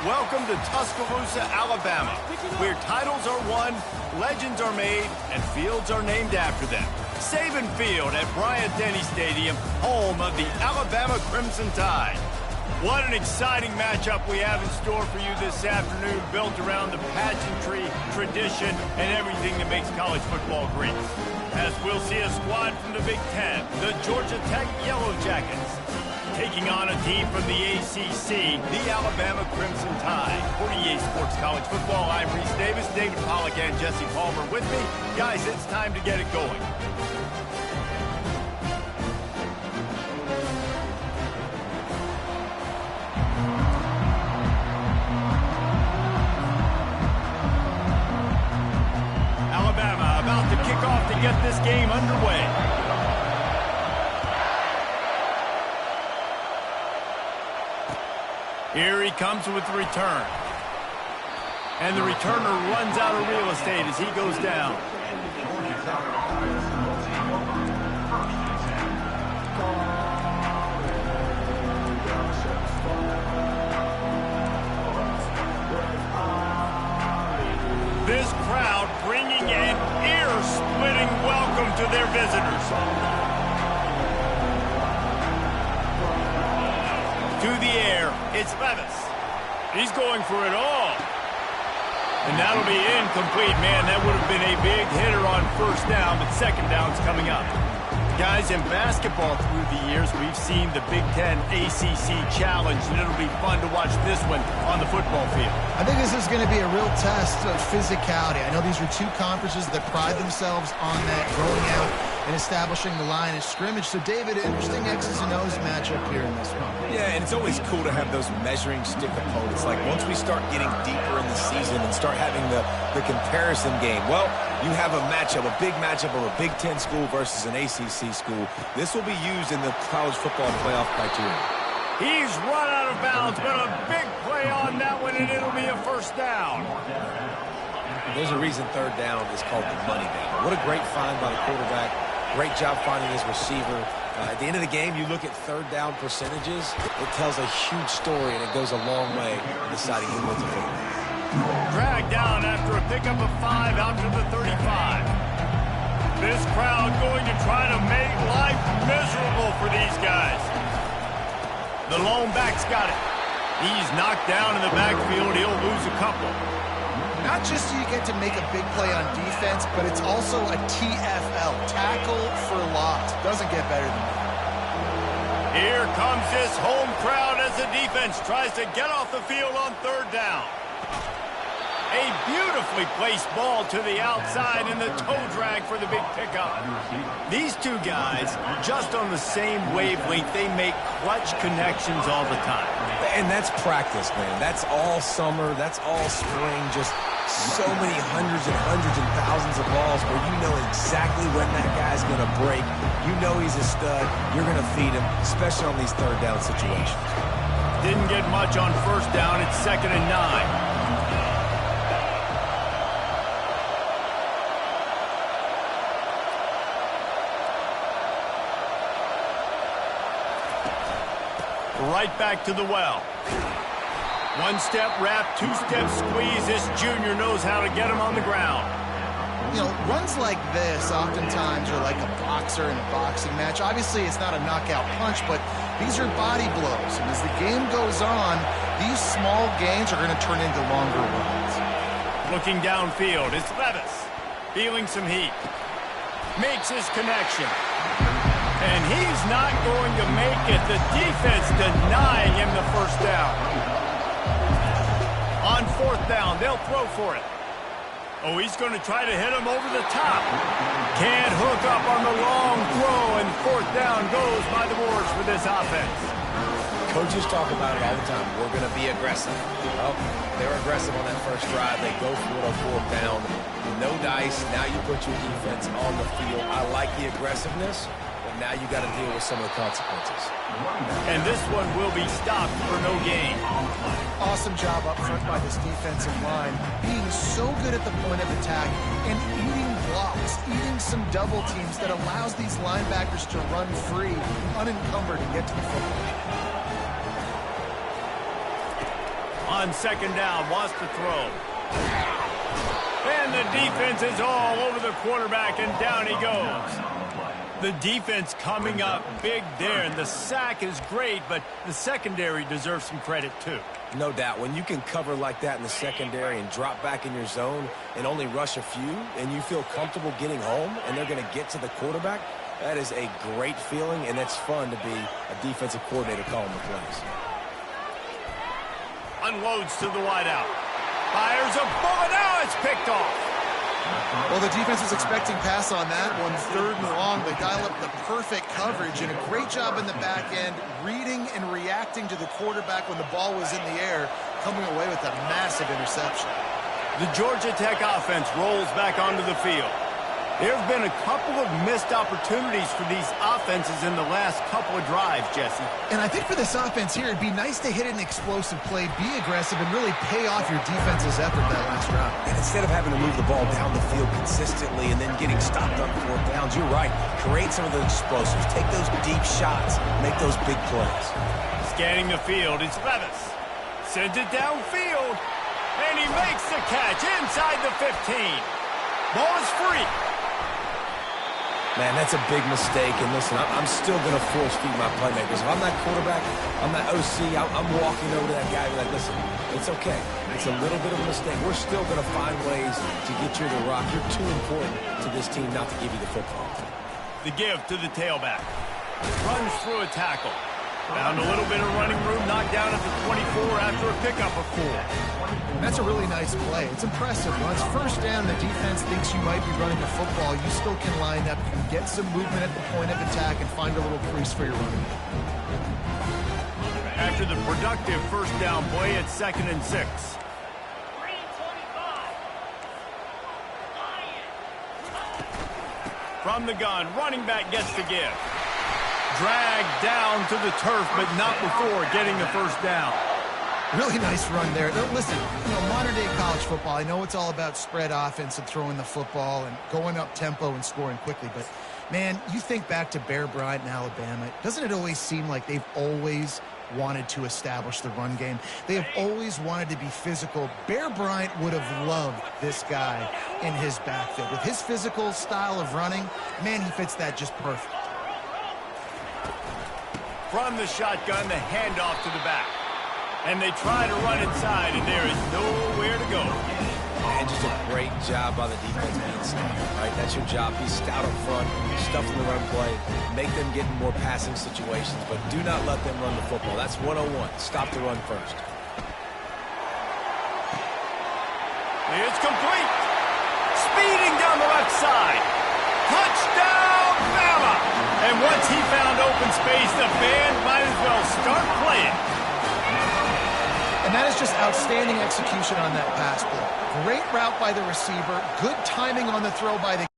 Welcome to Tuscaloosa, Alabama, where titles are won, legends are made, and fields are named after them. Saban Field at Bryant-Denny Stadium, home of the Alabama Crimson Tide. What an exciting matchup we have in store for you this afternoon, built around the pageantry, tradition, and everything that makes college football great. As we'll see a squad from the Big Ten, the Georgia Tech Yellow Jackets, taking on a team from the ACC, the Alabama Crimson Tide. For EA Sports College Football, I'm Reese Davis, David Pollack, and Jesse Palmer with me. Guys, it's time to get it going. Alabama about to kick off to get this game underway. Here he comes with the return. And the returner runs out of real estate as he goes down. This crowd bringing an ear-splitting welcome to their visitors. To the air, it's Levis. He's going for it all. And that'll be incomplete, man. That would have been a big hitter on first down, but second down's coming up. Guys, in basketball through the years, we've seen the Big Ten ACC Challenge, and it'll be fun to watch this one on the football field. I think this is going to be a real test of physicality. I know these are two conferences that pride themselves on that, going out and establishing the line of scrimmage. So, David, interesting X's and O's matchup here in this one. Yeah, and it's always cool to have those measuring stick opponents. Like, once we start getting deeper in the season and start having the comparison game, well, you have a matchup, a big matchup of a Big Ten school versus an ACC school. This will be used in the college football playoff criteria. He's run out of bounds, but a big play on that one, and it'll be a first down. There's a reason third down is called the money down. What a great find by the quarterback. Great job finding his receiver. At the end of the game, you look at third down percentages. It tells a huge story, and it goes a long way in deciding who wins a football. Dragged down after a pickup of 5 out to the 35. This crowd going to try to make life miserable for these guys. The lone back's got it. He's knocked down in the backfield. He'll lose a couple. Not just do you get to make a big play on defense, but it's also a TFL, tackle for loss. Doesn't get better than that. Here comes this home crowd as the defense tries to get off the field on third down. A beautifully placed ball to the outside and the toe drag for the big pickup. These two guys, just on the same wavelength, they make clutch connections all the time. And that's practice, man. That's all summer. That's all spring. Just so many hundreds and thousands of balls where you know exactly when that guy's going to break. You know he's a stud. You're going to feed him, especially on these third down situations. Didn't get much on first down. It's 2nd and 9. Right back to the well. One-step wrap, two-step squeeze. This junior knows how to get him on the ground. You know, runs like this oftentimes are like a boxer in a boxing match. Obviously, it's not a knockout punch, but these are body blows. And as the game goes on, these small gains are going to turn into longer runs. Looking downfield, it's Levis. Feeling some heat. Makes his connection. And he's not going to make it. The defense denying him the first down. On fourth down, they'll throw for it. Oh, he's going to try to hit him over the top. Can't hook up on the long throw, and fourth down goes by the boards for this offense. Coaches talk about it all the time. We're going to be aggressive. Well, they're aggressive on that first drive. They go for it on fourth down. No dice. Now you put your defense on the field. I like the aggressiveness. Now you got to deal with some of the consequences. And this one will be stopped for no gain. Awesome job up front by this defensive line, being so good at the point of attack and eating blocks, eating some double teams that allows these linebackers to run free, unencumbered, and get to the football. On second down, wants to throw. And the defense is all over the quarterback, and down he goes. The defense coming up big there, and the sack is great, but the secondary deserves some credit too. No doubt. When you can cover like that in the secondary and drop back in your zone and only rush a few, and you feel comfortable getting home, and they're going to get to the quarterback, that is a great feeling, and it's fun to be a defensive coordinator calling the plays. Unloads to the wideout. Fires a bullet. Now it's picked off. Well, the defense was expecting pass on that one. 3rd and long. They dial up the perfect coverage and a great job in the back end, reading and reacting to the quarterback when the ball was in the air, coming away with a massive interception. The Georgia Tech offense rolls back onto the field. There have been a couple of missed opportunities for these offenses in the last couple of drives, Jesse. And I think for this offense here, it'd be nice to hit an explosive play, be aggressive, and really pay off your defense's effort that last round. And instead of having to move the ball down the field consistently and then getting stopped on 4th downs, you're right. Create some of those explosives. Take those deep shots. Make those big plays. Scanning the field, it's Levis. Sends it downfield. And he makes the catch inside the 15. Ball is free. Man, that's a big mistake. And listen, I'm still going to force feed my playmakers. If I'm that quarterback, I'm that OC, I'm walking over to that guy and be like, listen, it's okay. It's a little bit of a mistake. We're still going to find ways to get you to rock. You're too important to this team not to give you the football. The give to the tailback. Runs through a tackle. Found a little bit of running room, knocked down at the 24 after a pickup of 4. And that's a really nice play. It's impressive. When it's 1st down, the defense thinks you might be running the football. You still can line up, you can get some movement at the point of attack, and find a little crease for your running. After the productive 1st down play, it's 2nd and 6. From the gun, running back gets the give. Dragged down to the turf, but not before getting the 1st down. Really nice run there. Now, listen, modern-day college football, I know it's all about spread offense and throwing the football and going up tempo and scoring quickly, but, man, you think back to Bear Bryant in Alabama, doesn't it always seem like they've always wanted to establish the run game? They have always wanted to be physical. Bear Bryant would have loved this guy in his backfield. With his physical style of running, man, he fits that just perfect. From the shotgun, the handoff to the back. And they try to run inside, and there is nowhere to go. And just a great job by the defense being stout, right? That's your job. Be stout up front, stuff in the run play, make them get in more passing situations, but do not let them run the football. That's 101. Stop the run first. It's complete. Speeding down the left side. Touchdown, Bama! And once he found open space, the band might as well start playing. And that is just outstanding execution on that pass play. Great route by the receiver, good timing on the throw by the